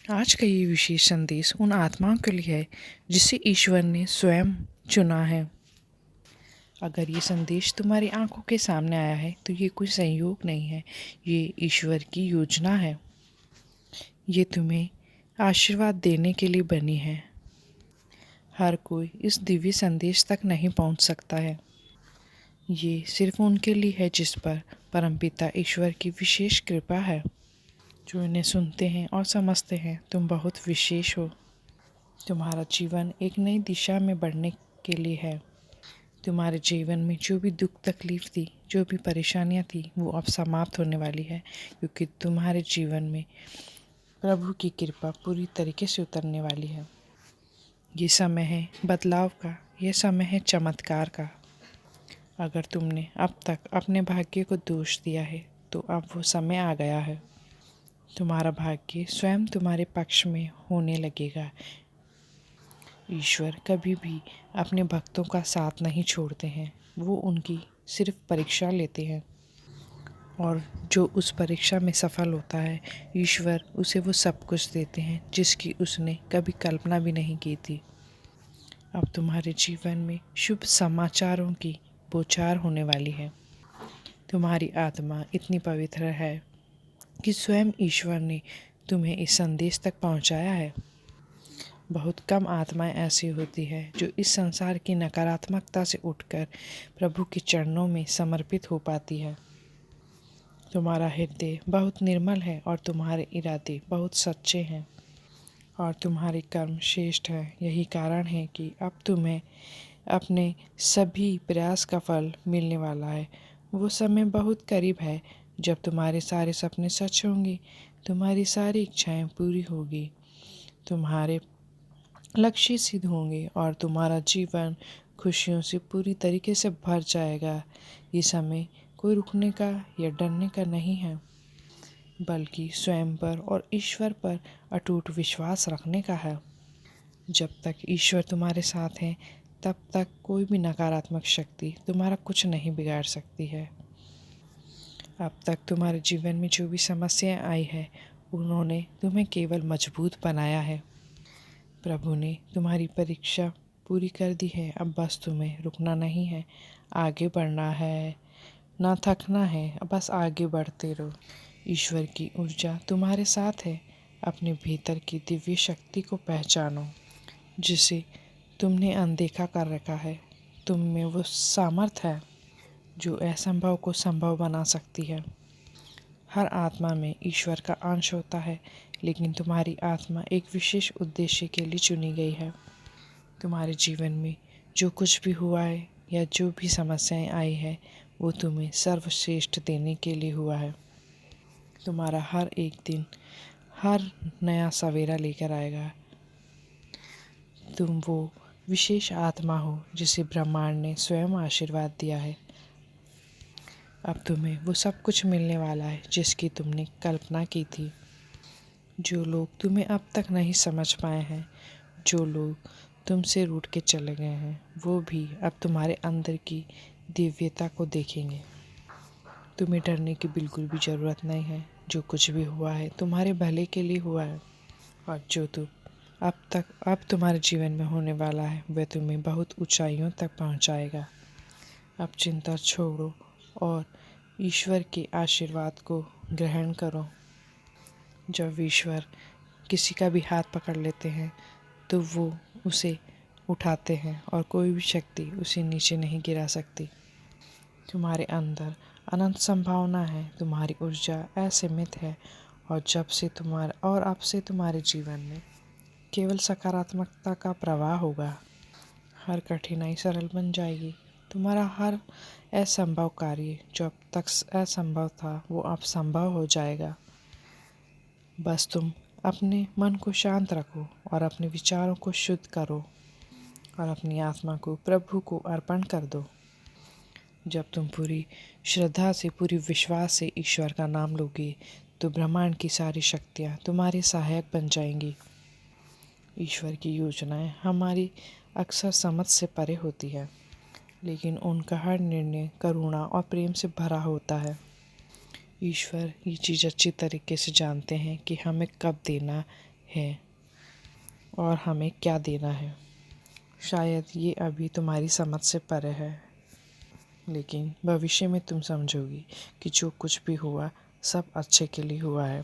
आज का ये विशेष संदेश उन आत्माओं के लिए है जिसे ईश्वर ने स्वयं चुना है। अगर ये संदेश तुम्हारी आंखों के सामने आया है तो ये कोई संयोग नहीं है, ये ईश्वर की योजना है। ये तुम्हें आशीर्वाद देने के लिए बनी है। हर कोई इस दिव्य संदेश तक नहीं पहुंच सकता है। ये सिर्फ उनके लिए है जिस पर परमपिता ईश्वर की विशेष कृपा है। जो इन्हें सुनते हैं और समझते हैं, तुम बहुत विशेष हो। तुम्हारा जीवन एक नई दिशा में बढ़ने के लिए है। तुम्हारे जीवन में जो भी दुख तकलीफ थी, जो भी परेशानियां थी, वो अब समाप्त होने वाली है, क्योंकि तुम्हारे जीवन में प्रभु की कृपा पूरी तरीके से उतरने वाली है। ये समय है बदलाव का, ये समय है चमत्कार का। अगर तुमने अब तक अपने भाग्य को दोष दिया है तो अब वो समय आ गया है। तुम्हारा भाग्य स्वयं तुम्हारे पक्ष में होने लगेगा। ईश्वर कभी भी अपने भक्तों का साथ नहीं छोड़ते हैं। वो उनकी सिर्फ परीक्षा लेते हैं, और जो उस परीक्षा में सफल होता है, ईश्वर उसे वो सब कुछ देते हैं जिसकी उसने कभी कल्पना भी नहीं की थी। अब तुम्हारे जीवन में शुभ समाचारों की बौछार होने वाली है। तुम्हारी आत्मा इतनी पवित्र है कि स्वयं ईश्वर ने तुम्हें इस संदेश तक पहुंचाया है। बहुत कम आत्माएं ऐसी होती है जो इस संसार की नकारात्मकता से उठकर प्रभु के चरणों में समर्पित हो पाती है। तुम्हारा हृदय बहुत निर्मल है और तुम्हारे इरादे बहुत सच्चे हैं, और तुम्हारे कर्म श्रेष्ठ हैं। यही कारण है कि अब तुम्हें अपने सभी प्रयास का फल मिलने वाला है। वो समय बहुत करीब है जब तुम्हारे सारे सपने सच होंगे, तुम्हारी सारी इच्छाएं पूरी होगी, तुम्हारे लक्ष्य सिद्ध होंगे और तुम्हारा जीवन खुशियों से पूरी तरीके से भर जाएगा। ये समय कोई रुकने का या डरने का नहीं है, बल्कि स्वयं पर और ईश्वर पर अटूट विश्वास रखने का है। जब तक ईश्वर तुम्हारे साथ है, तब तक कोई भी नकारात्मक शक्ति तुम्हारा कुछ नहीं बिगाड़ सकती है। अब तक तुम्हारे जीवन में जो भी समस्याएं आई है, उन्होंने तुम्हें केवल मजबूत बनाया है। प्रभु ने तुम्हारी परीक्षा पूरी कर दी है। अब बस तुम्हें रुकना नहीं है, आगे बढ़ना है, ना थकना है, बस आगे बढ़ते रहो। ईश्वर की ऊर्जा तुम्हारे साथ है। अपने भीतर की दिव्य शक्ति को पहचानो जिसे तुमने अनदेखा कर रखा है। तुम में वो सामर्थ्य है जो असंभव को संभव बना सकती है। हर आत्मा में ईश्वर का अंश होता है, लेकिन तुम्हारी आत्मा एक विशेष उद्देश्य के लिए चुनी गई है। तुम्हारे जीवन में जो कुछ भी हुआ है या जो भी समस्याएं आई है, वो तुम्हें सर्वश्रेष्ठ देने के लिए हुआ है। तुम्हारा हर एक दिन हर नया सवेरा लेकर आएगा। तुम वो विशेष आत्मा हो जिसे ब्रह्मांड ने स्वयं आशीर्वाद दिया है। अब तुम्हें वो सब कुछ मिलने वाला है जिसकी तुमने कल्पना की थी। जो लोग तुम्हें अब तक नहीं समझ पाए हैं, जो लोग तुमसे रूठ के चले गए हैं, वो भी अब तुम्हारे अंदर की दिव्यता को देखेंगे। तुम्हें डरने की बिल्कुल भी ज़रूरत नहीं है। जो कुछ भी हुआ है तुम्हारे भले के लिए हुआ है, और जो तुम अब तुम्हारे जीवन में होने वाला है, वह तुम्हें बहुत ऊंचाइयों तक पहुंचाएगा। अब चिंता छोड़ो और ईश्वर के आशीर्वाद को ग्रहण करो। जब ईश्वर किसी का भी हाथ पकड़ लेते हैं तो वो उसे उठाते हैं, और कोई भी शक्ति उसे नीचे नहीं गिरा सकती। तुम्हारे अंदर अनंत संभावना है। तुम्हारी ऊर्जा असीमित है, और अब से तुम्हारे जीवन में केवल सकारात्मकता का प्रवाह होगा। हर कठिनाई सरल बन जाएगी। तुम्हारा हर असंभव कार्य जो अब तक असंभव था, वो अब संभव हो जाएगा। बस तुम अपने मन को शांत रखो और अपने विचारों को शुद्ध करो, और अपनी आत्मा को प्रभु को अर्पण कर दो। जब तुम पूरी श्रद्धा से, पूरी विश्वास से ईश्वर का नाम लोगे, तो ब्रह्मांड की सारी शक्तियाँ तुम्हारे सहायक बन जाएंगी। ईश्वर की योजनाएं हमारी अक्सर समझ से परे होती है, लेकिन उनका हर निर्णय करुणा और प्रेम से भरा होता है। ईश्वर ये चीज़ अच्छी तरीके से जानते हैं कि हमें कब देना, है और हमें क्या देना है। शायद ये अभी तुम्हारी समझ से परे है, लेकिन भविष्य में तुम समझोगी कि जो कुछ भी हुआ सब अच्छे के लिए हुआ है।